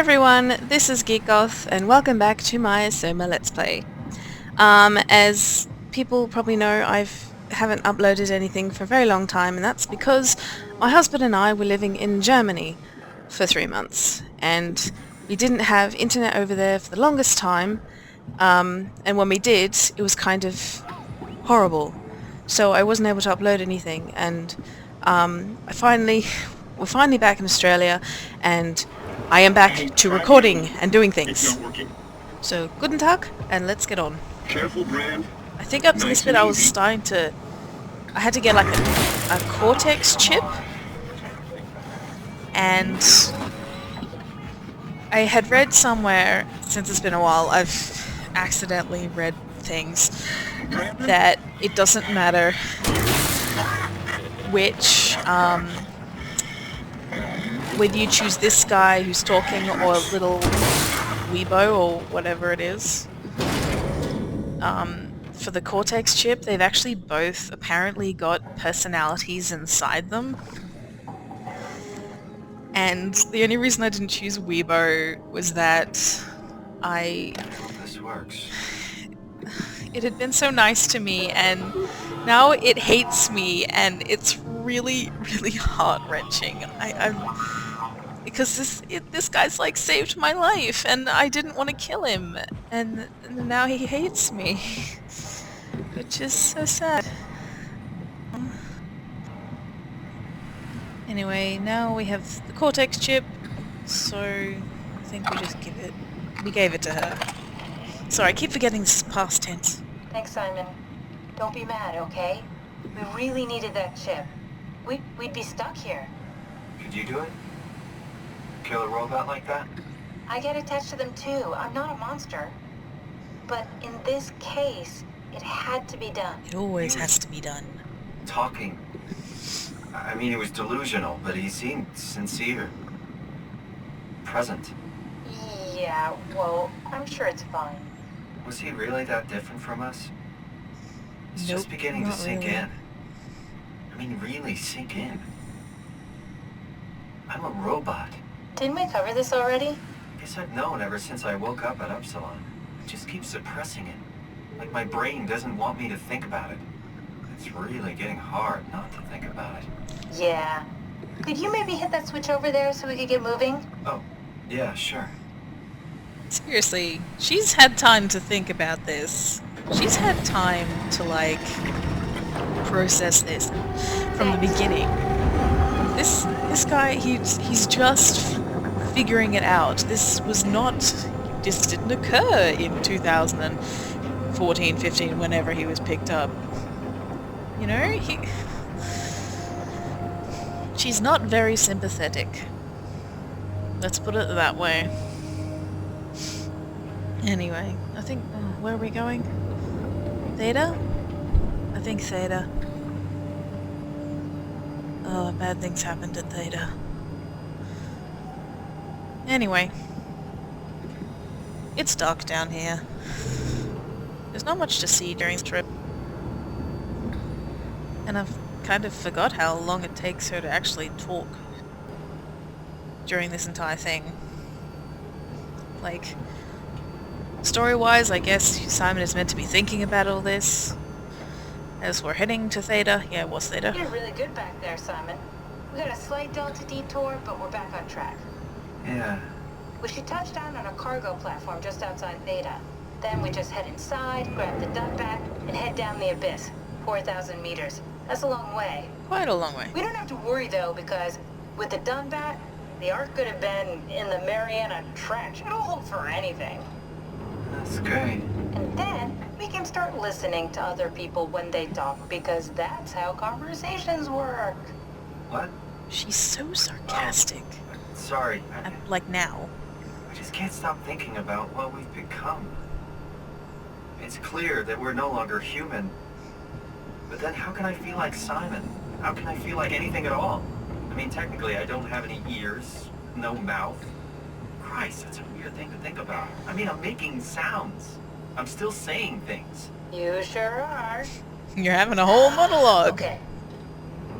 everyone, this is GeekGoth and welcome back to my SOMA Let's Play. As people probably know, I haven't uploaded anything for a very long time, and that's because my husband and I were living in Germany for 3 months, and we didn't have internet over there for the longest time, and when we did, it was kind of horrible. So I wasn't able to upload anything, and we're finally back in Australia, and I am back to recording and doing things. So, guten Tag, and let's get on. Careful, Brand. I think up to this bit I was starting to... I had to get like a Cortex chip, and I had read somewhere, since it's been a while, I've accidentally read things, that it doesn't matter which, whether you choose this guy who's talking or little Weebo or whatever it is. For the Cortex chip, they've actually both apparently got personalities inside them. And the only reason I didn't choose Weebo was that This works. it had been so nice to me, and now it hates me, and it's really, really heart-wrenching. Because this guy's like saved my life, and I didn't want to kill him, and now he hates me, which is so sad. Anyway, now we have the Cortex chip, so I think we gave it to her. Sorry, I keep forgetting this is past tense. Thanks, Simon. Don't be mad, okay? We really needed that chip. We'd be stuck here. Could you do it? Kill a robot like that? I get attached to them too. I'm not a monster. But in this case, it had to be done. It always has to be done. Talking. I mean, he was delusional, but he seemed sincere. Present. Yeah, well, I'm sure it's fine. Was he really that different from us? It's Nope, just beginning to not sink really. in. I mean, really sink in. I'm a robot. Didn't we cover this already? Guess I've known ever since I woke up at Upsilon. I just keep suppressing it. Like my brain doesn't want me to think about it. It's really getting hard not to think about it. Yeah. Could you maybe hit that switch over there so we could get moving? Oh, yeah, sure. Seriously, she's had time to think about this. She's had time to, like, process this from the beginning. This guy, he's just figuring it out. This didn't occur in 2014, 15, whenever he was picked up. You know, she's not very sympathetic. Let's put it that way. Anyway, I think... where are we going? Theta? I think Theta. Oh, bad things happened at Theta. Anyway. It's dark down here. There's not much to see during the trip. And I've kind of forgot how long it takes her to actually talk during this entire thing. Like... story-wise, I guess Simon is meant to be thinking about all this. As we're heading to Theta. Yeah, it was Theta. You're really good back there, Simon. We got a slight delta detour, but we're back on track. Yeah. We should touch down on a cargo platform just outside Theta. Then we just head inside, grab the dump bat, and head down the abyss. 4,000 meters. That's a long way. Quite a long way. We don't have to worry, though, because with the Dunbat, the Ark could have been in the Mariana Trench. It'll hold for anything. That's great. And then we can start listening to other people when they talk, because that's how conversations work. What? She's so sarcastic. Sorry. Like now. I just can't stop thinking about what we've become. It's clear that we're no longer human. But then how can I feel like Simon? How can I feel like anything at all? I mean, technically, I don't have any ears, no mouth. Christ, that's a weird thing to think about. I mean, I'm making sounds. I'm still saying things. You sure are. You're having a whole monologue. Okay.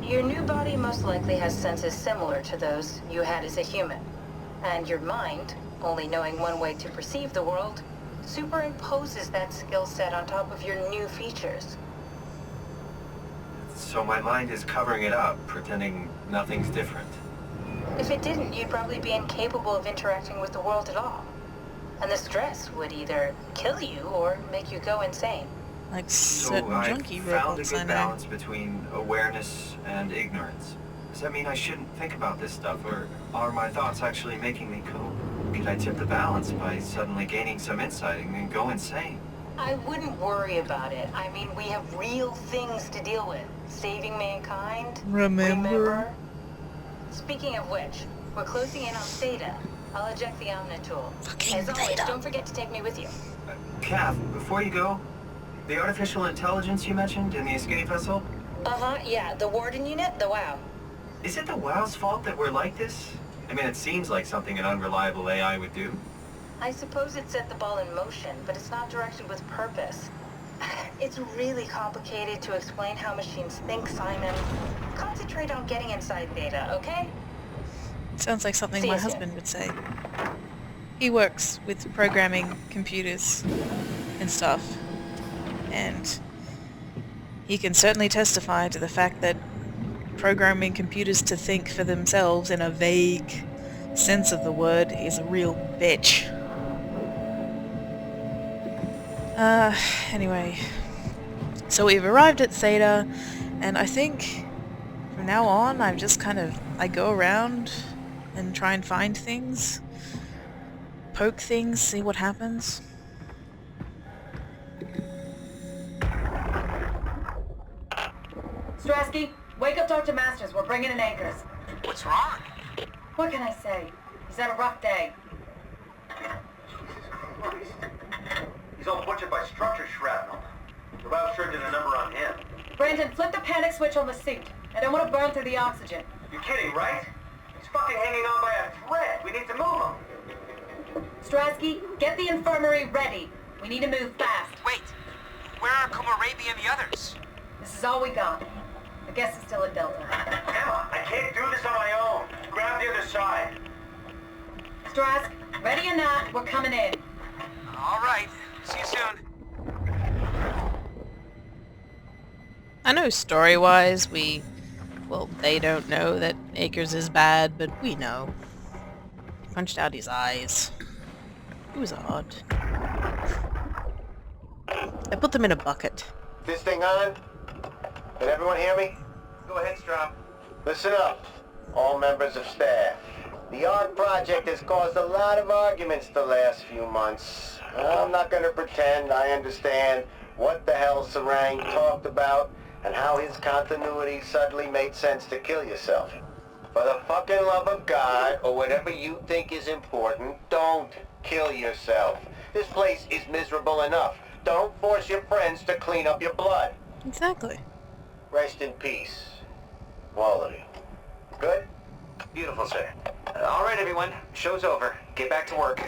Your new body most likely has senses similar to those you had as a human. And your mind, Only knowing one way to perceive the world superimposes that skill set on top of your new features. So my mind is covering it up, pretending nothing's different. If it didn't, you'd probably be incapable of interacting with the world at all. And the stress would either kill you or make you go insane. Like So certain I junkie found a robots, I good know. balance between awareness and ignorance. Does that mean I shouldn't think about this stuff, or are my thoughts actually making me cope? Could I tip the balance by suddenly gaining some insight and go insane? I wouldn't worry about it. I mean, we have real things to deal with. Saving mankind. Remember? Speaking of which, we're closing in on Theta. I'll eject the Omnitool. Fucking As always, Theta. don't forget to take me with you. Kath, before you go, the artificial intelligence you mentioned in the escape vessel, Uh-huh, yeah, the Warden unit, the WOW. is it the WOW's fault that we're like this? I mean, it seems like something an unreliable AI would do. I suppose it set the ball in motion, but it's not directed with purpose. It's really complicated to explain how machines think, Simon. Concentrate on getting inside Theta, okay? Sounds like something See my you soon. husband would say. He works with programming computers and stuff, and he can certainly testify to the fact that programming computers to think for themselves in a vague sense of the word is a real bitch. Anyway. So we've arrived at Theta, and I think from now on I go around and try and find things, poke things, see what happens. Strasky, wake up Dr. Masters. We're bringing in anchors. What's wrong? What can I say? He's had a rough day. He's all butchered by structure shrapnel. The Bioshock sure did a number on him. Brandon, flip the panic switch on the suit. I don't want to burn through the oxygen. You're kidding, right? He's fucking hanging on by a thread. We need to move him. Strasky, get the infirmary ready. We need to move fast. Wait, where are Komorabi and the others? This is all we got. I guess it's still at Delta. Emma, I can't do this on my own. Grab the other side. Strask, ready or not, we're coming in. All right, see you soon. I know story-wise they don't know that Akers is bad, but we know. He punched out his eyes. It was odd. I put them in a bucket. This thing on? Can everyone hear me? Go ahead, Strom. Listen up, all members of staff. The ARC project has caused a lot of arguments the last few months. I'm not going to pretend I understand what the hell Sarang talked about and how his continuity suddenly made sense to kill yourself. For the fucking love of God, or whatever you think is important, don't kill yourself. This place is miserable enough. Don't force your friends to clean up your blood. Exactly. Rest in peace, all of you. Good? Beautiful, sir. All right, everyone. Show's over. Get back to work.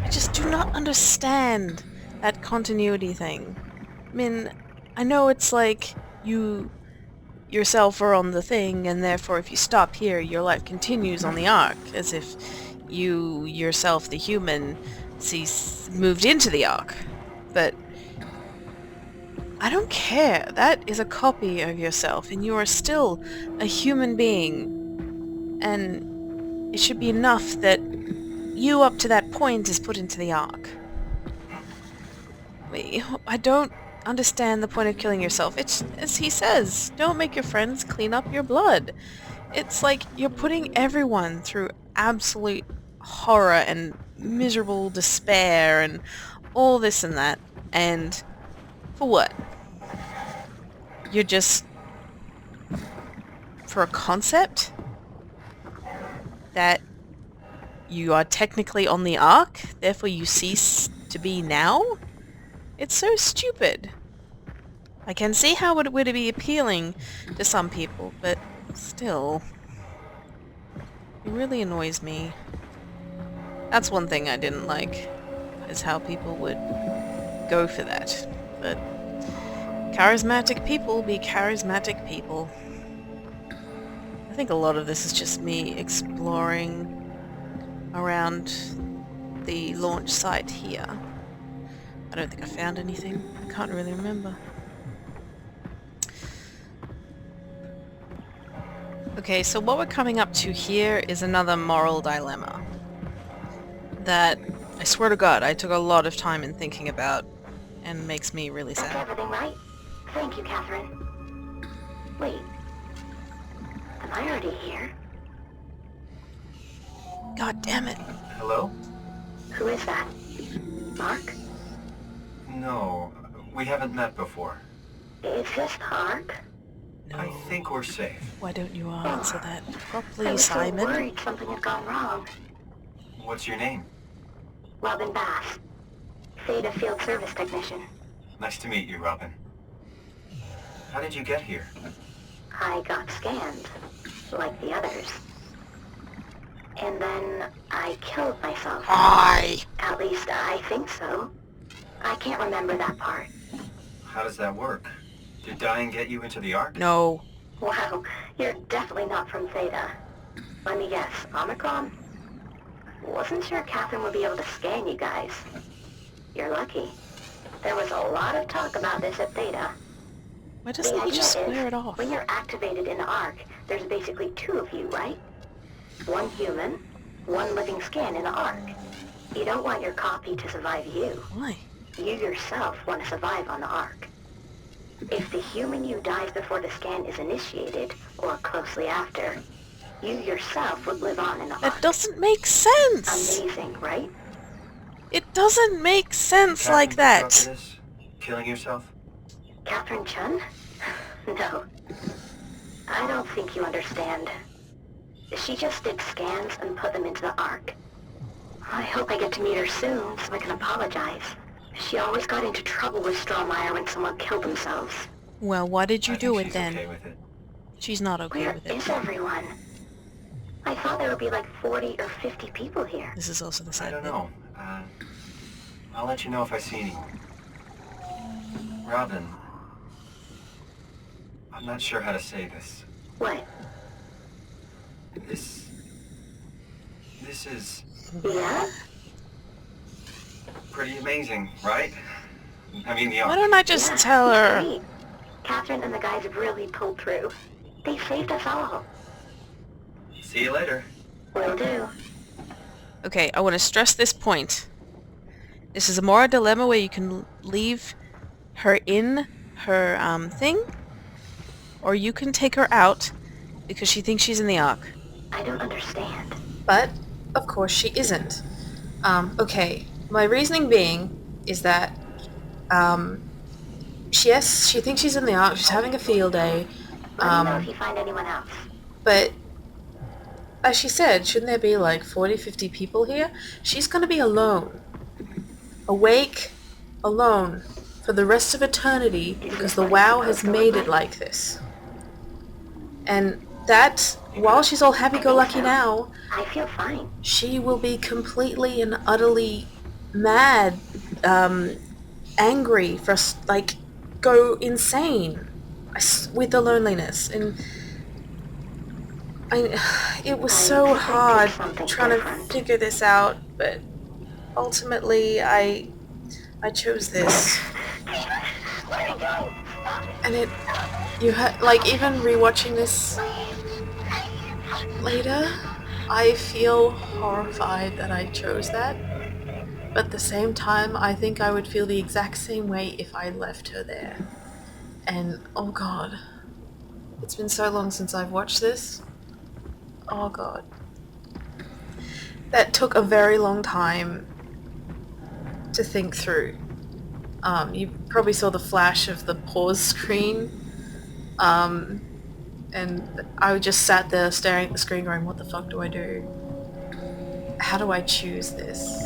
I just do not understand that continuity thing. I mean, I know it's like you yourself are on the thing, and therefore if you stop here, your life continues on the Ark, as if you yourself, the human, moved into the Ark. But I don't care. That is a copy of yourself, and you are still a human being. And it should be enough that you up to that point is put into the Ark. I don't understand the point of killing yourself. It's, as he says, don't make your friends clean up your blood. It's like you're putting everyone through absolute horror and miserable despair and all this and that. And for what? You're just... for a concept? That you are technically on the Ark, therefore you cease to be now? It's so stupid. I can see how it would be appealing to some people, but still. It really annoys me. That's one thing I didn't like, is how people would go for that. But charismatic people be charismatic people. I think a lot of this is just me exploring around the launch site here. I don't think I found anything. I can't really remember. Okay, so what we're coming up to here is another moral dilemma that, I swear to God, I took a lot of time in thinking about and makes me really That's sad. everything right? Thank you, Catherine. Wait. Am I already here? God damn it. Hello? Who is that? Mark? No, we haven't met before. Is this the Ark? No. I think we're safe. Why don't you answer that I properly, was so Simon? worried something had gone wrong. What's your name? Robin Bass. Theta Field Service Technician. Nice to meet you, Robin. How did you get here? I got scanned, like the others. And then I killed myself. Why? At least I think so. I can't remember that part. How does that work? Did dying get you into the Ark? No. Wow, you're definitely not from Theta. Let me guess, Omicron? Wasn't sure Catherine would be able to scan you guys. You're lucky. There was a lot of talk about this at Theta. Why doesn't he just square it off? When you're activated in the Ark, there's basically two of you, right? One human, one living scan in the Ark. You don't want your copy to survive you. Why? You yourself want to survive on the Ark. If the human you dies before the scan is initiated, or closely after, you yourself would live on in the Ark. That doesn't make sense! Amazing, right? It doesn't make sense Catherine like put you up that! to this? Killing yourself? Catherine Chun? No. I don't think you understand. She just did scans and put them into the Ark. I hope I get to meet her soon so I can apologize. She always got into trouble with Strohmeyer when someone killed themselves. Well, why did you I do think it she's then? okay with it. She's not okay Where with it. is everyone? I thought there would be like 40 or 50 people here. This is also the I sad don't bit. know. I'll let you know if I see anyone. Robin, I'm not sure how to say this. What? This is Yeah? pretty amazing, right? I mean, the Why Ark. don't I just Yeah, tell it's her? great. Catherine and the guys have really pulled through. They saved us all. See you later. Will do. Okay, I want to stress this point. This is a moral dilemma where you can leave her in her thing, or you can take her out because she thinks she's in the Ark. I don't understand. But, of course, she isn't. Okay, my reasoning being is that, yes, she thinks she's in the Ark, she's having a field day, Let me know if you find anyone else. but, as she said, shouldn't there be like 40, 50 people here? She's gonna be alone. Awake, alone, for the rest of eternity, because the WoW has made it like this. And that, while she's all happy-go-lucky now, I feel fine. she will be completely and utterly mad, angry, like, go insane with the loneliness. And it was so hard trying to figure this out, but ultimately I chose this. And like, even rewatching this later, I feel horrified that I chose that. But at the same time, I think I would feel the exact same way if I left her there. And, oh god. It's been so long since I've watched this. Oh god. That took a very long time to think through. You probably saw the flash of the pause screen. And I just sat there staring at the screen going, what the fuck do I do? How do I choose this?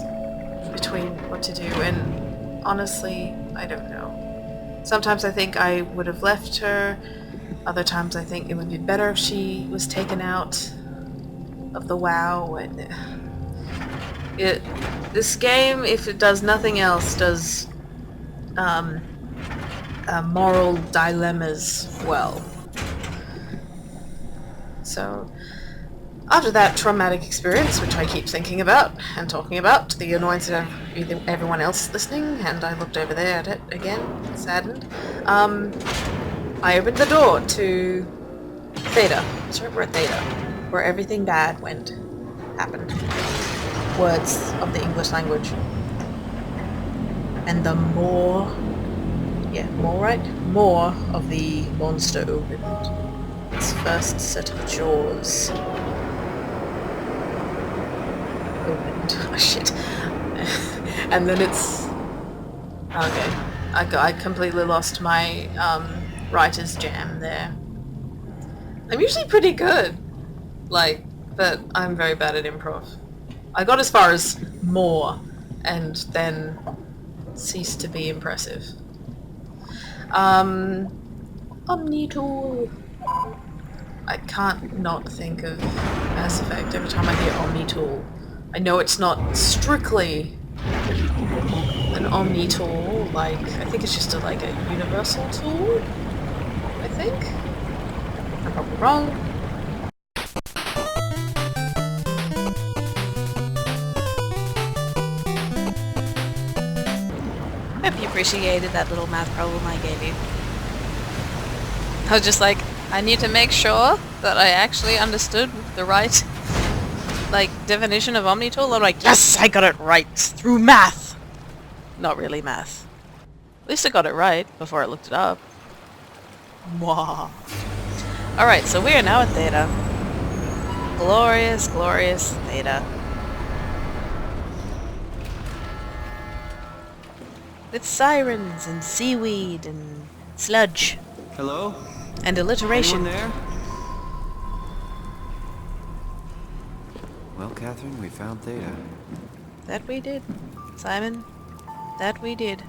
Between what to do? And honestly, I don't know. Sometimes I think I would have left her. Other times I think it would be better if she was taken out of the WoW. And this game, if it does nothing else, does moral dilemmas well. So After that traumatic experience, which I keep thinking about and talking about, to the annoyance of everyone else listening, and I looked over there at it again, saddened, I opened the door to Theta. Sorry, we're at Theta, where everything bad happened. Words of the English language. And the more of the monster opened. Its first set of jaws opened. Oh shit. And then it's... Okay. I completely lost my writer's jam there. I'm usually pretty good. But I'm very bad at improv. I got as far as more, and then ceased to be impressive. Omni-tool. I can't not think of Mass Effect every time I hear Omni-tool. I know it's not strictly an Omni-tool, I think it's just a universal tool, I think? I'm probably wrong. Hope you appreciated that little math problem I gave you. I was just like, I need to make sure that I actually understood the right, definition of Omni-tool. I'm like, yes, I got it right! Through math! Not really math. At least I got it right before I looked it up. Mwah. Alright, so we are now at Theta. Glorious, glorious Theta. With sirens and seaweed and sludge. Hello? And alliteration. Anyone there? Well, Catherine, we found Theta. That we did, Simon. That we did.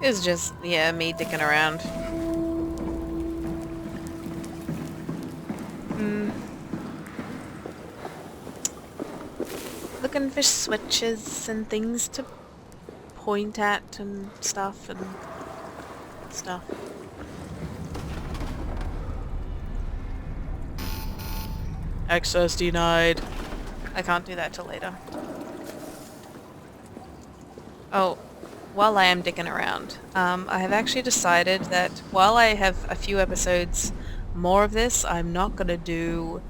It was just, yeah, me dicking around. Looking for switches and things to point at and stuff and stuff. Access denied. I can't do that till later. Oh, while I am dicking around, I have actually decided that while I have a few episodes more of this, I'm not gonna do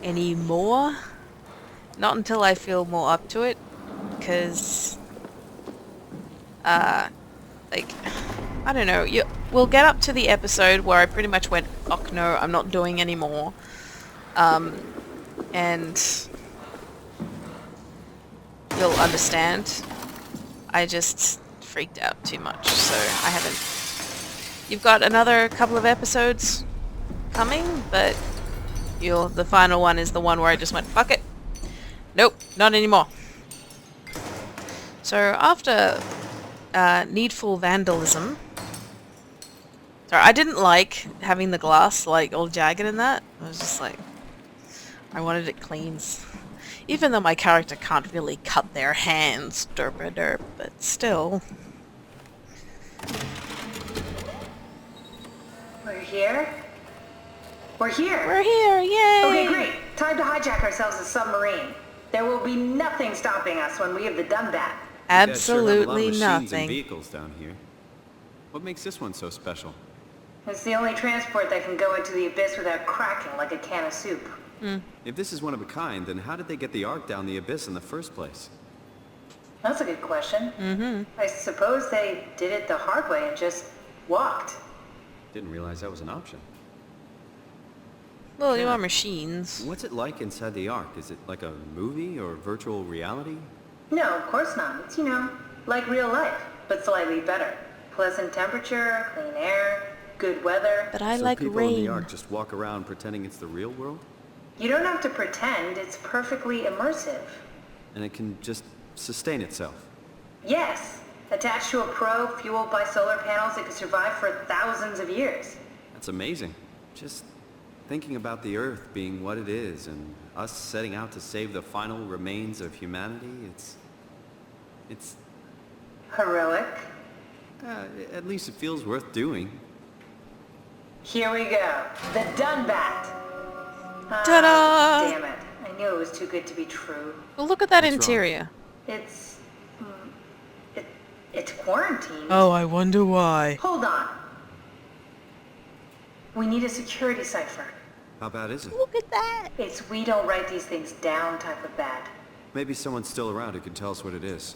any more. Not until I feel more up to it, because I don't know, we'll get up to the episode where I pretty much went, oh no, I'm not doing any more. And you'll understand. I just freaked out too much, so I haven't. You've got another couple of episodes coming, but the final one is the one where I just went, fuck it. Nope, not anymore. So after needful vandalism. Sorry, I didn't like having the glass all jagged in that. I was just like, I wanted it clean. Even though my character can't really cut their hands, derp, but still. We're here? We're here! We're here, yay! Okay, great. Time to hijack ourselves a submarine. There will be nothing stopping us when we have done that. Absolutely machines and nothing. vehicles down here. What makes this one so special? It's the only transport that can go into the abyss without cracking like a can of soup. If this is one of a kind, then how did they get the Ark down the abyss in the first place? That's a good question. I suppose they did it the hard way and just walked. Didn't realize that was an option. Well, you are machines. What's it like inside the Ark? Is it like a movie or virtual reality? No, of course not. It's, like real life, but slightly better. Pleasant temperature, clean air, good weather. But I So like people rain. in the Ark just walk around pretending it's the real world? You don't have to pretend, it's perfectly immersive. And it can just sustain itself? Yes. Attached to a probe fueled by solar panels, it could survive for thousands of years. That's amazing. Just thinking about the Earth being what it is and us setting out to save the final remains of humanity, it's... Heroic. At least it feels worth doing. Here we go. The Dunbat. Ta-da! Damn it. I knew it was too good to be true. Well, look at that What's interior. It's... it's quarantined. Oh, I wonder why. Hold on. We need a security cipher. How bad is it? Look at that. It's we don't write these things down type of bad. Maybe someone's still around who can tell us what it is.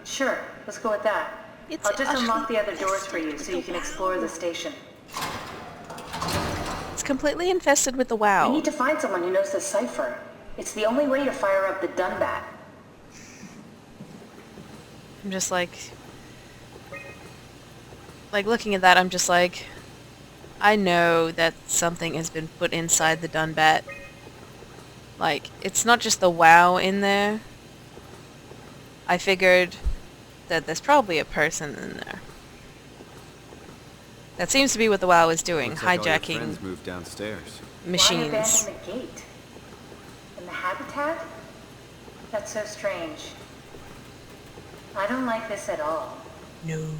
Sure. Let's go with that. It's I'll just unlock the other utterly doors for you so you can explore the station. It's completely infested with the We WoW. need to find someone who knows the cipher. It's the only way to fire up the Dunbat. I'm just like looking at that, I'm just like, I know that something has been put inside the Dunbat. Like, it's not just the WoW in there. I figured that there's probably a person in there. That seems to be what the WoW is doing, Looks like all your hijacking friends moved downstairs. Why machines. abandon the gate? And the habitat? That's so strange. I don't like this at all. No.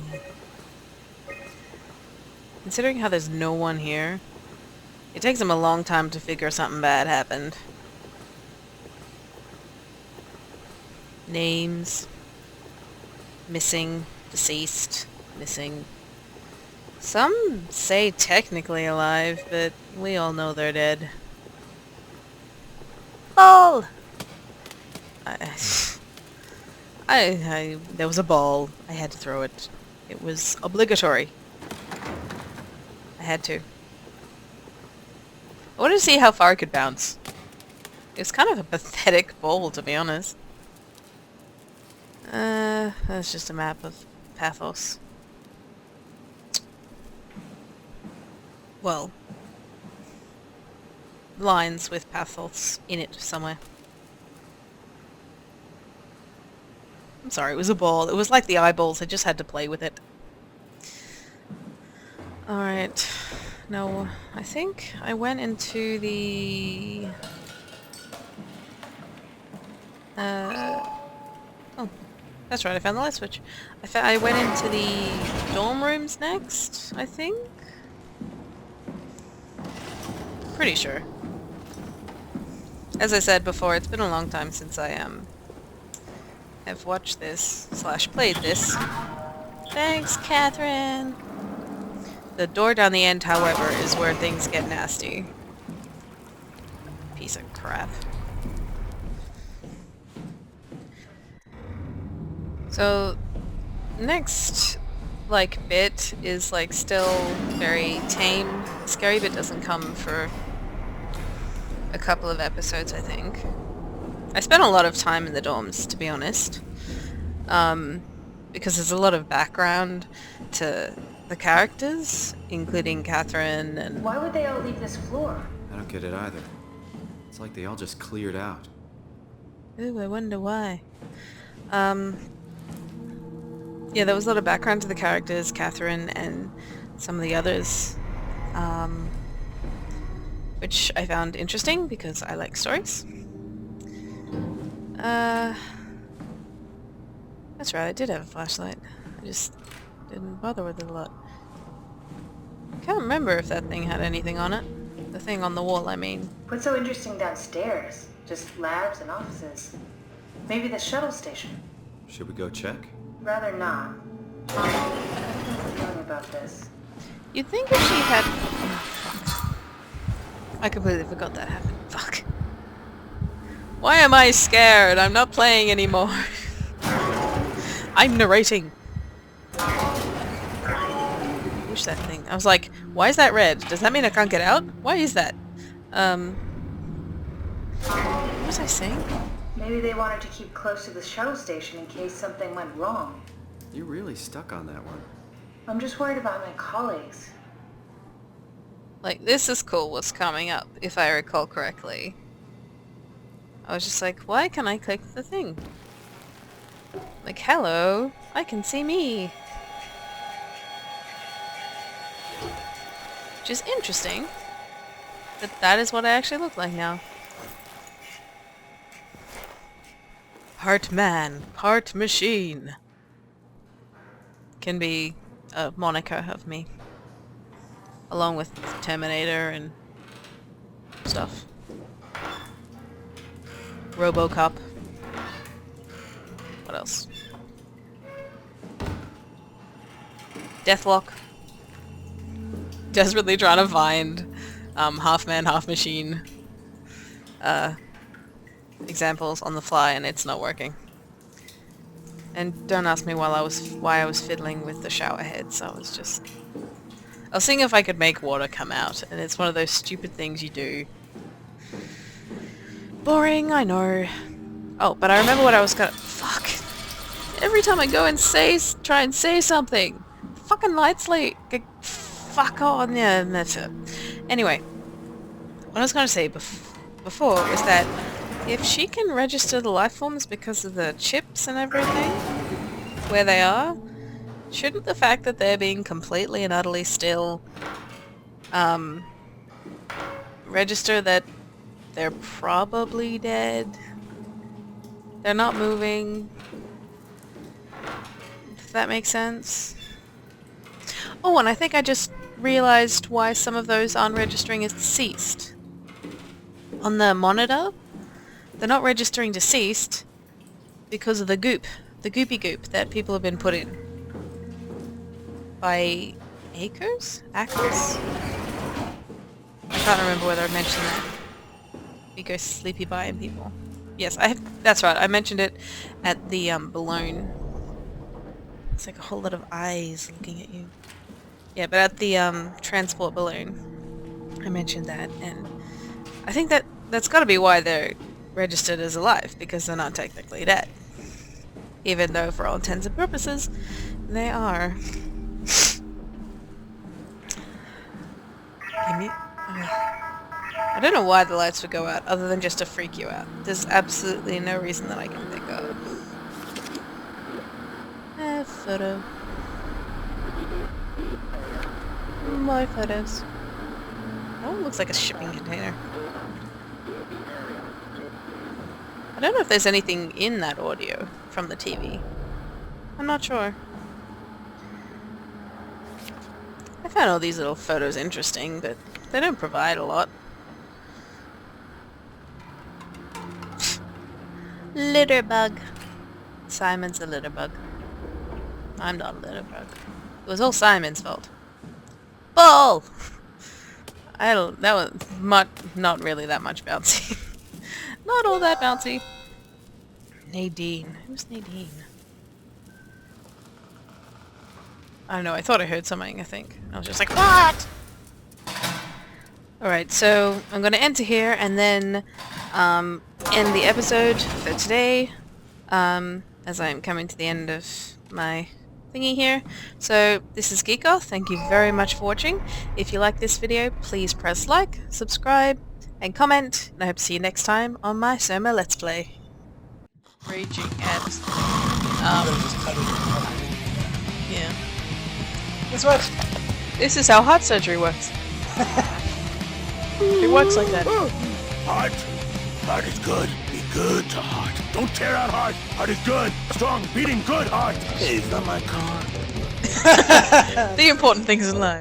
Considering how there's no one here, it takes them a long time to figure something bad happened. Names. Missing. Deceased. Missing. Some say technically alive, but we all know they're dead. Ball! There was a ball. I had to throw it. It was obligatory. I had to. I wanted to see how far it could bounce. It was kind of a pathetic ball, to be honest. That's just a map of Pathos. Well, lines with Pathos in it somewhere. I'm sorry, it was a ball. It was like the eyeballs. I just had to play with it. Alright. No, I think I went into the... oh, that's right, I found the light switch. I went into the dorm rooms next, I think? Pretty sure. As I said before, it's been a long time since I have watched this / played this. Thanks, Catherine. The door down the end, however, is where things get nasty. Piece of crap. So, next, bit is, still very tame. The scary bit doesn't come for a couple of episodes, I think. I spent a lot of time in the dorms, to be honest. Because there's a lot of background to the characters, including Catherine and... Why would they all leave this floor? I don't get it either. It's like they all just cleared out. Ooh, I wonder why. Yeah, there was a lot of background to the characters, Catherine and some of the others. Which I found interesting because I like stories. That's right, I did have a flashlight. I just didn't bother with it a lot. I can't remember if that thing had anything on it. The thing on the wall, I mean. What's so interesting downstairs? Just labs and offices. Maybe the shuttle station. Should we go check? Rather not. I have a feeling about this. You'd think if she had... Oh, fuck. I completely forgot that happened. Fuck. Why am I scared? I'm not playing anymore. I'm narrating. Wish that thing. I was like, why is that red? Does that mean I can't get out? Why is that? What was I saying? Maybe they wanted to keep close to the shuttle station in case something went wrong. You're really stuck on that one. I'm just worried about my colleagues. This is cool what's coming up, if I recall correctly. I was just like, why can't I click the thing? Hello, I can see me. Which is interesting. That is what I actually look like now. Part man, part machine. can be a moniker of me. Along with Terminator and stuff. RoboCop. What else? Deathlock. Desperately trying to find half man, half machine examples on the fly, and it's not working. And don't ask me why I was fiddling with the shower heads. I was seeing if I could make water come out, and it's one of those stupid things you do. Boring, I know. Oh, but I remember what I was gonna... Fuck. Every time I go and try and say something, fucking lights like fuck on. Yeah, and that's it. Anyway, what I was gonna say before was that if she can register the life forms because of the chips and everything, where they are, shouldn't the fact that they're being completely and utterly still register that they're probably dead? They're not moving. Does that make sense? Oh, and I think I just realized why some of those aren't registering as deceased. On the monitor, they're not registering deceased because of the goop. The goopy goop that people have been put in. By Acres? Acres? I can't remember whether I mentioned that. You go sleepy buying people. Yes, that's right. I mentioned it at the balloon. It's like a whole lot of eyes looking at you. Yeah, but at the transport balloon, I mentioned that, and I think that's got to be why they're registered as alive, because they're not technically dead. Even though, for all intents and purposes, they are. I don't know why the lights would go out, other than just to freak you out. There's absolutely no reason that I can think of. Photo. More photos. That one looks like a shipping container. I don't know if there's anything in that audio from the TV. I'm not sure. I found all these little photos interesting, but they don't provide a lot. Litterbug. Simon's a litterbug. I'm not a litterbug. It was all Simon's fault. Ball! That was not really that much bouncy. Not all that bouncy. Nadine. Who's Nadine? I don't know, I thought I heard something, I think. I was just like, what? Alright, so I'm going to enter here and then end the episode for today, as I'm coming to the end of my thingy here. So this is GeekGoth. Thank you very much for watching. If you like this video, please press like, subscribe, and comment, and I hope to see you next time on my SOMA Let's Play. Raging at yeah. Guess what? This is how heart surgery works. It works like that. Heart. Heart is good. Be good to heart. Don't tear out heart. Heart is good. Strong. Beating good heart. Hey, is that my car? The important things in life.